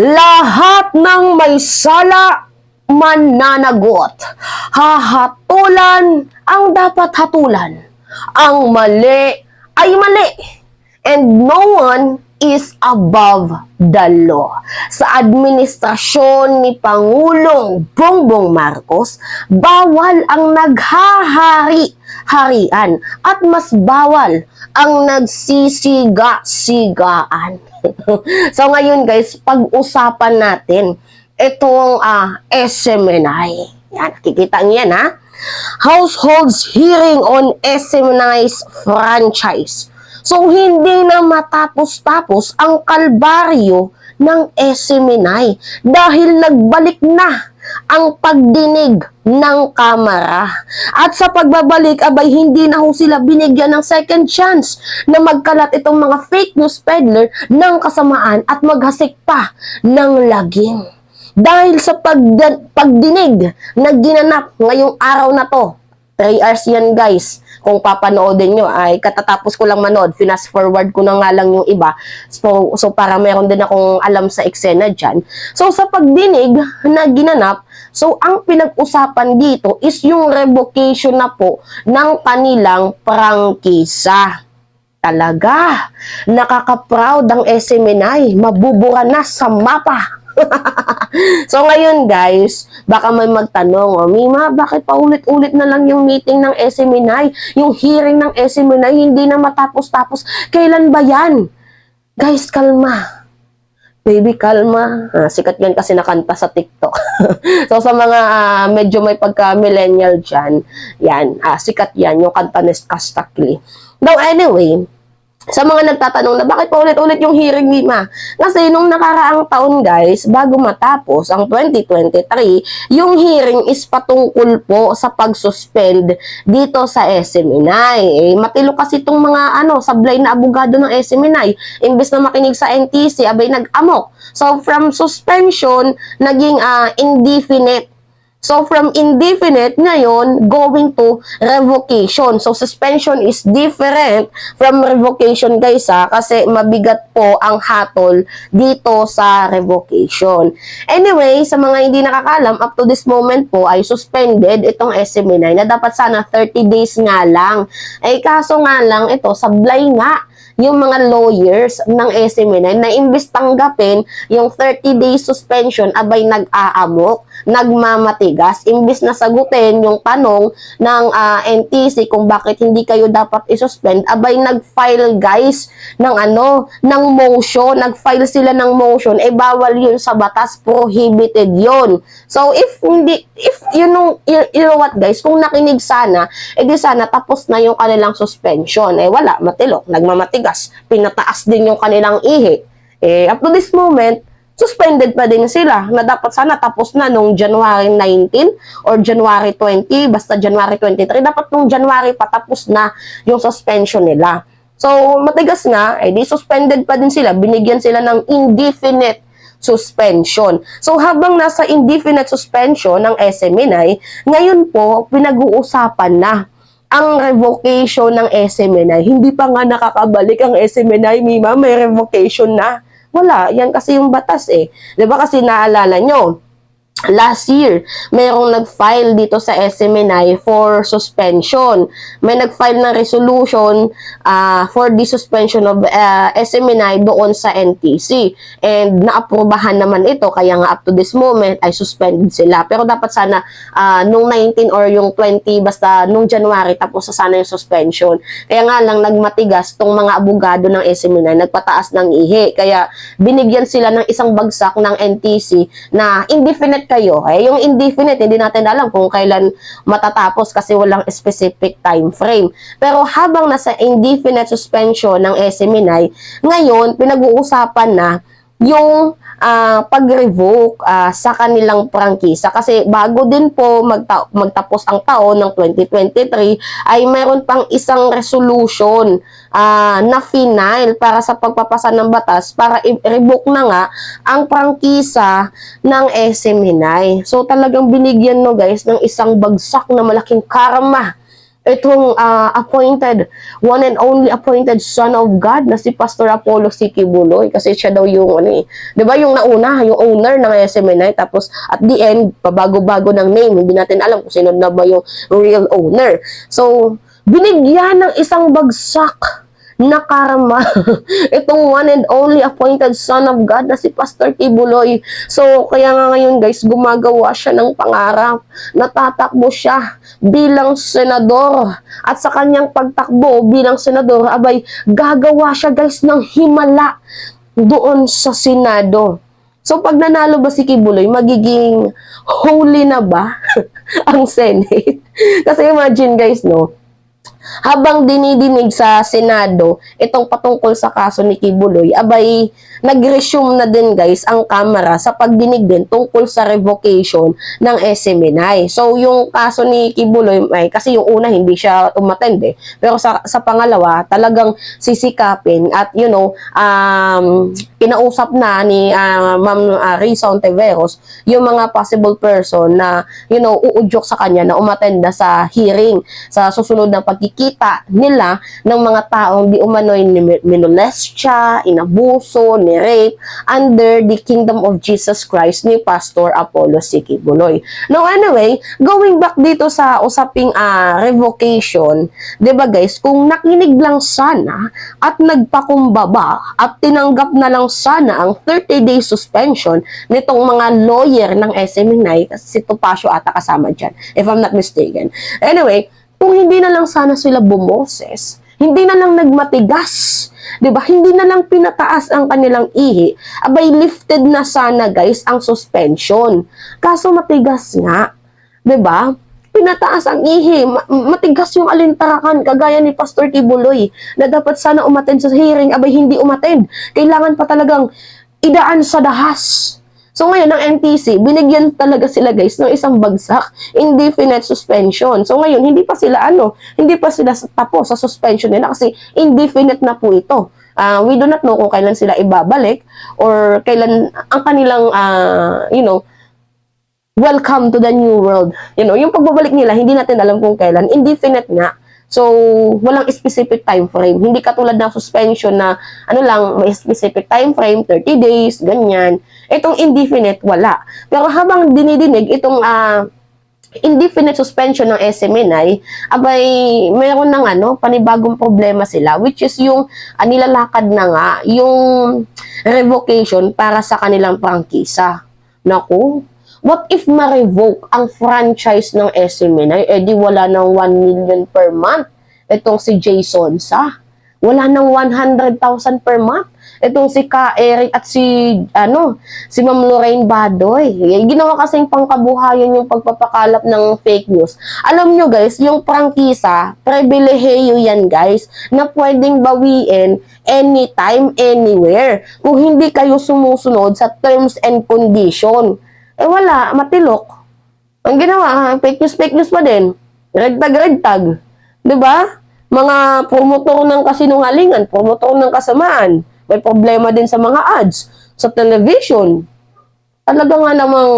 Lahat ng may sala mananagot. Hahatulan ang dapat hatulan. Ang mali ay mali. And no one is above the law. Sa administrasyon ni Pangulong Bongbong Marcos, bawal ang naghahari-harian at mas bawal ang nagsisiga-sigaan. So ngayon guys, pag-usapan natin itong SMNI. Yan, nakikita niyan ha. Households hearing on SMNI's franchise. So hindi na matapos-tapos ang kalbaryo ng SMNI dahil nagbalik na ang pagdinig ng Kamara. At sa pagbabalik, abay hindi na ho sila binigyan ng second chance na magkalat itong mga fake news peddler ng kasamaan at maghasik pa ng lagim. Dahil sa pagdinig na ginanap ngayong araw na to, 3 hours yan guys. Kung papanoodin nyo, ay katatapos ko lang manood, fast forward ko na nga lang yung iba. So para meron din akong alam sa eksena dyan. So sa pagdinig na ginanap, so ang pinag-usapan dito is yung revocation na po ng kanilang prangkisa. Talaga, nakaka-proud ang SMNI, mabubura na sa mapa. So ngayon guys, baka may magtanong, Mima, bakit paulit-ulit na lang yung meeting ng SMNI? Yung hearing ng SMNI hindi na matapos-tapos. Kailan ba yan? Guys, kalma. Baby, kalma. Sikat yan kasi nakanta sa TikTok. So sa mga medyo may pagka-millennial dyan, yan, sikat yan, yung kanta ni Kastakli. Now anyway, sa mga nagtatanong na bakit paulit-ulit yung hearing ni Ma? Kasi nung nakaraang taon guys, bago matapos ang 2023, yung hearing is patungkol po sa pag-suspend dito sa SMNI. Matilo kasi itong mga sablay na abogado ng SMNI. Imbes na makinig sa NTC, abay nag-amok. So from suspension, naging indefinite. So, from indefinite ngayon, going to revocation. So, suspension is different from revocation, guys, kasi mabigat po ang hatol dito sa revocation. Anyway, sa mga hindi nakakalam, up to this moment po ay suspended itong SMNI na dapat sana 30 days nga lang. Kaso nga lang, ito, sablay nga yung mga lawyers ng SMNI na imbis tanggapin yung 30 days suspension, abay nag-aamok, nagmamatigas, imbis na sagutin yung tanong ng NTC kung bakit hindi kayo dapat isuspend, abay nag-file guys ng ng motion, nag-file sila ng motion, bawal yun sa batas, prohibited yun. So if you know what guys, kung nakinig sana, di sana tapos na yung kanilang suspension. Wala, matilok, nagmamatigas, pinataas din yung kanilang ihi. Up to this moment, suspended pa din sila na dapat sana tapos na nung January 19 or January 20, basta January 23, dapat nung January patapos na yung suspension nila. So, matigas nga, di suspended pa din sila, binigyan sila ng indefinite suspension. So, habang nasa indefinite suspension ng SMNI, ngayon po, pinag-uusapan na ang revocation ng SMNI. Hindi pa nga nakakabalik ang SMNI, Mima, may revocation na. Wala, yan kasi yung batas Diba kasi naalala nyo, last year, mayroong nag-file dito sa SMNI for suspension. May nag-file ng resolution for the suspension of SMNI doon sa NTC. And naaprubahan naman ito, kaya nga up to this moment ay suspended sila. Pero dapat sana nung 19 or yung 20, basta nung January, tapos sana yung suspension. Kaya nga lang nagmatigas tong mga abogado ng SMNI, nagpataas ng ihi. Kaya binigyan sila ng isang bagsak ng NTC na indefinite kayo. Yung indefinite, hindi natin alam kung kailan matatapos kasi walang specific time frame. Pero habang nasa indefinite suspension ng SMNI, ngayon, pinag-uusapan na yung pag-revoke sa kanilang prangkisa. Kasi bago din po magtapos ang taon ng 2023, ay meron pang isang resolution na final para sa pagpapasa ng batas para i-revoke na nga ang prangkisa ng SMNI. So talagang binigyan guys ng isang bagsak na malaking karma itong appointed, one and only appointed son of God na si Pastor Apollo C. Quiboloy, kasi siya daw yung ano eh, 'di ba, yung nauna, yung owner ng SMNI, tapos at the end pabago-bago ng name, hindi natin alam kung sino na ba yung real owner. So binigyan ng isang bagsak na karma itong one and only appointed son of God na si Pastor Quiboloy. So kaya nga ngayon guys, gumagawa siya ng pangarap, natatakbo siya bilang senador, at sa kanyang pagtakbo bilang senador, abay gagawa siya guys ng himala doon sa Senado. So pag nanalo ba si Quiboloy, magiging holy na ba ang Senate? Kasi imagine guys, no, habang dinidinig sa Senado itong patungkol sa kaso ni Quiboloy, abay nag-resume na din guys ang Kamara sa pagdinig din tungkol sa revocation ng SMNI. So yung kaso ni Quiboloy, kasi yung una hindi siya umattend eh, pero sa pangalawa talagang sisikapin at kinausap na ni Ma'am Risa Ontiveros yung mga possible person na uudyok sa kanya na umattend na sa hearing sa susunod na pagkikita nila ng mga taong di umano'y minolestya, inabuso, ni-rape under the kingdom of Jesus Christ ni Pastor Apollo C. Quiboloy. Now anyway, going back dito sa usaping revocation, 'di ba guys, kung nakinig lang sana at nagpakumbaba at tinanggap na lang sana ang 30-day suspension nitong mga lawyer ng SMNI, kasi si Topacio ata kasama dyan, if I'm not mistaken. Anyway, kung hindi na lang sana sila bumoses, hindi na lang nagmatigas, 'di ba? Hindi na lang pinataas ang kanilang ihi, abay lifted na sana guys ang suspension. Kaso matigas nga, 'di ba? Pinataas ang ihi, matigas yung alintarakan, kagaya ni Pastor Quiboloy na dapat sana umattend sa hearing, abay hindi umattend. Kailangan pa talagang idaan sa dahas. So ngayon, ng NTC, binigyan talaga sila guys ng isang bagsak, indefinite suspension. So ngayon, hindi pa sila tapos sa suspension nila kasi indefinite na po ito. We do not know kung kailan sila ibabalik or kailan ang kanilang, welcome to the new world. Yung pagbabalik nila, hindi natin alam kung kailan. Indefinite nga. So, walang specific time frame. Hindi katulad ng suspension na may specific time frame, 30 days, ganyan. Itong indefinite, wala. Pero habang dinidinig itong indefinite suspension ng SMNI, abay mayroon ng panibagong problema sila, which is yung nilalakad na nga yung revocation para sa kanilang prangkisa. Naku, what if ma-revoke ang franchise ng SMNI? di wala ng 1 million per month itong si Jason Sa. Wala ng 100,000 per month itong si Ka Eric at si Ma'am Lorraine Badoy. Ginawa kasing pangkabuhayan yung pagpapakalap ng fake news. Alam nyo guys, yung prangkisa, pribilehiyo yan guys, na pwedeng bawiin anytime, anywhere. Kung hindi kayo sumusunod sa terms and condition. Wala, matilok. Ang ginawa, fake news pa din. Ragtag-ragtag. 'Di ba? Mga promotor ng kasinungalingan, promotor ng kasamaan. May problema din sa mga ads sa television. Talaga nga namang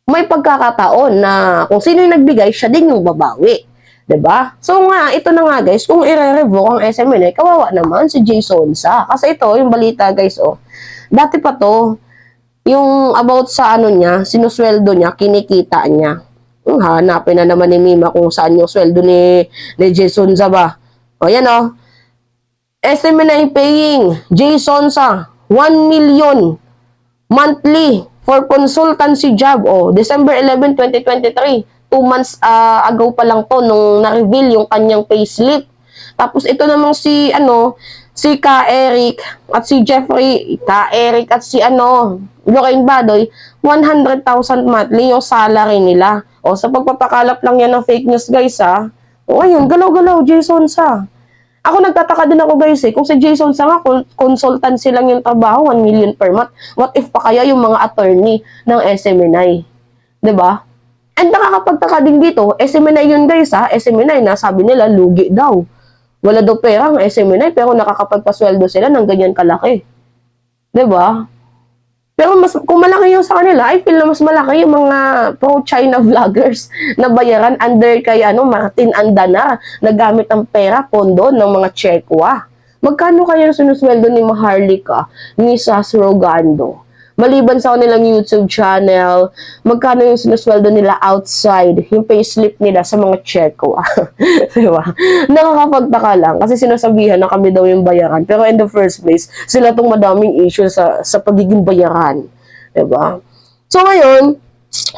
may pagkakataon na kung sino yung nagbigay, siya din yung babawi. 'Di ba? So nga, ito na nga guys, kung i-revoke ang SMNI, kawawa naman si Jason Sa. Kasi ito, yung balita guys, dati pa to, yung about sa niya, sinusweldo niya, kinikita niya. Hanapin na naman ni Mima kung saan yung sweldo ni Jason Sa ba. Yan SMNI paying Jason Sa 1 million monthly for consultancy job. December 11, 2023. 2 months ago pa lang to nung na-reveal yung kanyang payslip. Tapos ito namang si Ka Eric at si Jeffrey, Ka Eric at si Lorraine Badoy, 100,000 monthly yung salary nila. Sa pagpapakalap lang yan ng fake news guys ayun, galaw-galaw Jason Sa. Ako nagtataka din ako guys kung si Jason Sa nga, consultancy lang yung trabaho, 1 million per month. What if pa kaya yung mga attorney ng SMNI? 'Di ba? And nakakapagtaka din dito, SMNI yun guys SMNI na sabi nila lugi daw. Wala daw pera ang SMNI pero nakakapagpasweldo sila ng ganyan kalaki. 'Di ba? Pero mas, kung malaki yung sa kanila, I feel na mas malaki yung mga pro-China vloggers na bayaran under kay Martin Andanar na gamit ang pera, pondo ng mga Chekwa. Magkano kaya sinusweldo ni Maharlika, ni Sas Rogando? Maliban sa kanilang YouTube channel, magkano yung sinusweldo nila outside, yung payslip nila sa mga Chekwa. Diba? Nakakapagtaka lang kasi sinasabihan na kami daw yung bayaran. Pero in the first place, sila tong madaming issue sa pagiging bayaran. Diba? So ngayon,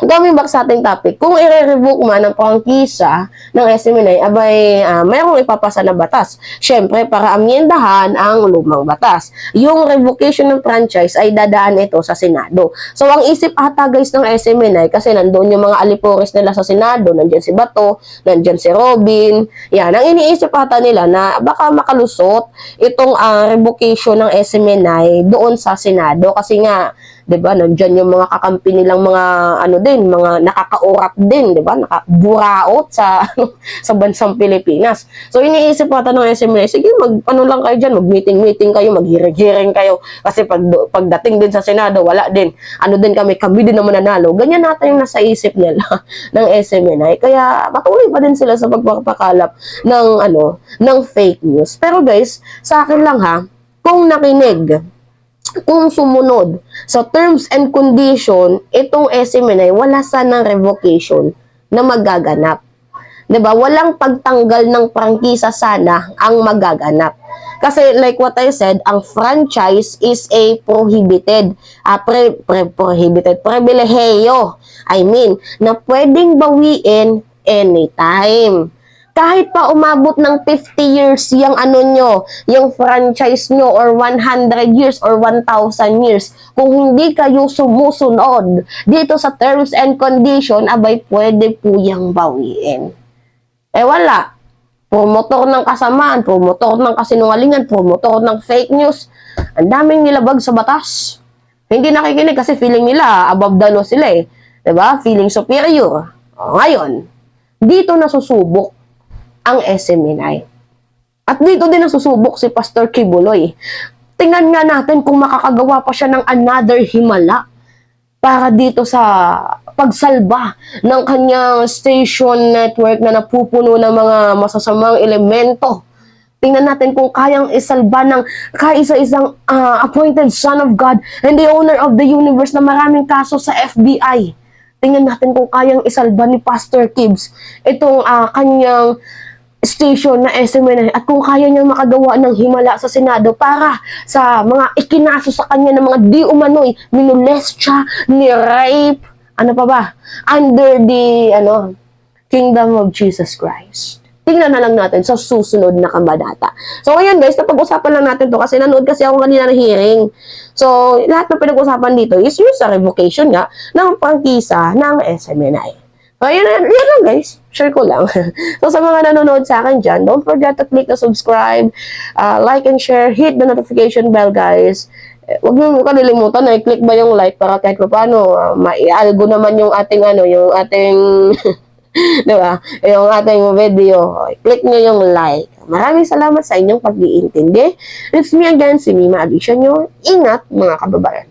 daming back sa ating topic. Kung i-revoke man ang prangkisa ng SMNI, abay, mayroong ipapasa na batas. Siyempre, para amyendahan ang lumang batas. Yung revocation ng franchise ay dadaan ito sa Senado. So, ang isip ata guys ng SMNI, kasi nandoon yung mga alipores nila sa Senado, nandiyan si Bato, nandiyan si Robin, yan, ang iniisip ata nila na baka makalusot itong revocation ng SMNI doon sa Senado. Kasi nga, 'di ba? Nandiyan yung mga kakampi nilang mga mga nakakaurat din, 'di ba? Nakaburaot sa sa bansang Pilipinas. So iniisip ata ng SMNI, sige, lang kayo diyan, mag-meeting kayo, maghiring-hiring kayo kasi pagdating din sa Senado, wala din. Kami din naman nanalo. Ganyan nata yung nasa isip nila ng SMNI. Kaya patuloy pa din sila sa pagpapakalap ng fake news. Pero guys, sa akin lang ha, kung nakinig, kung sumunod sa terms and condition, itong SMNI, wala sanang revocation na magaganap. 'Di ba? Walang pagtanggal ng prangkisa sana ang magaganap. Kasi like what I said, ang franchise is a prohibited, pribilehiyo. I mean, na pwedeng bawiin anytime. Kahit pa umabot ng 50 years yung franchise nyo, or 100 years or 1,000 years, kung hindi kayo sumusunod dito sa terms and condition, abay pwede po yung bawiin. Wala. Promotor ng kasamaan, promotor ng kasinungalingan, promotor ng fake news, ang daming nilabag sa batas. Hindi nakikinig kasi feeling nila above the law sila eh. 'Di ba? Feeling superior. Ngayon, dito nasusubok ang SMNI. At dito din nasusubok si Pastor Kibuloy. Tingnan nga natin kung makakagawa pa siya ng another himala para dito sa pagsalba ng kanyang station network na napupuno ng mga masasamang elemento. Tingnan natin kung kayang isalba ng kaisa-isang appointed son of God and the owner of the universe na maraming kaso sa FBI. Tingnan natin kung kayang isalba ni Pastor Kibbs itong kanyang station na SMNI at kung kaya niyang makagawa ng himala sa Senado para sa mga ikinaso sa kanya ng mga di umano'y minolestya, ni-rape, pa ba? Under the kingdom of Jesus Christ. Tingnan na lang natin sa susunod na kabanata. So ngayon guys, napag-usapan lang natin to kasi nanood kasi ako kanina ng hearing. So lahat ng pinag-usapan dito is yung sa revocation nga ng prangkisa ng SMNI. So, yan lang guys. Share ko lang. So, sa mga nanonood sa akin dyan, don't forget to click the subscribe, like and share, hit the notification bell guys. Huwag niyo kalilimutan na i-click ba yung like para kahit paano mai-algo naman yung ating di ba? Yung ating video. Click niyo yung like. Maraming salamat sa inyong pag-iintindi. It's me again, si Mima Alicia nyo. Ingat mga kababayan.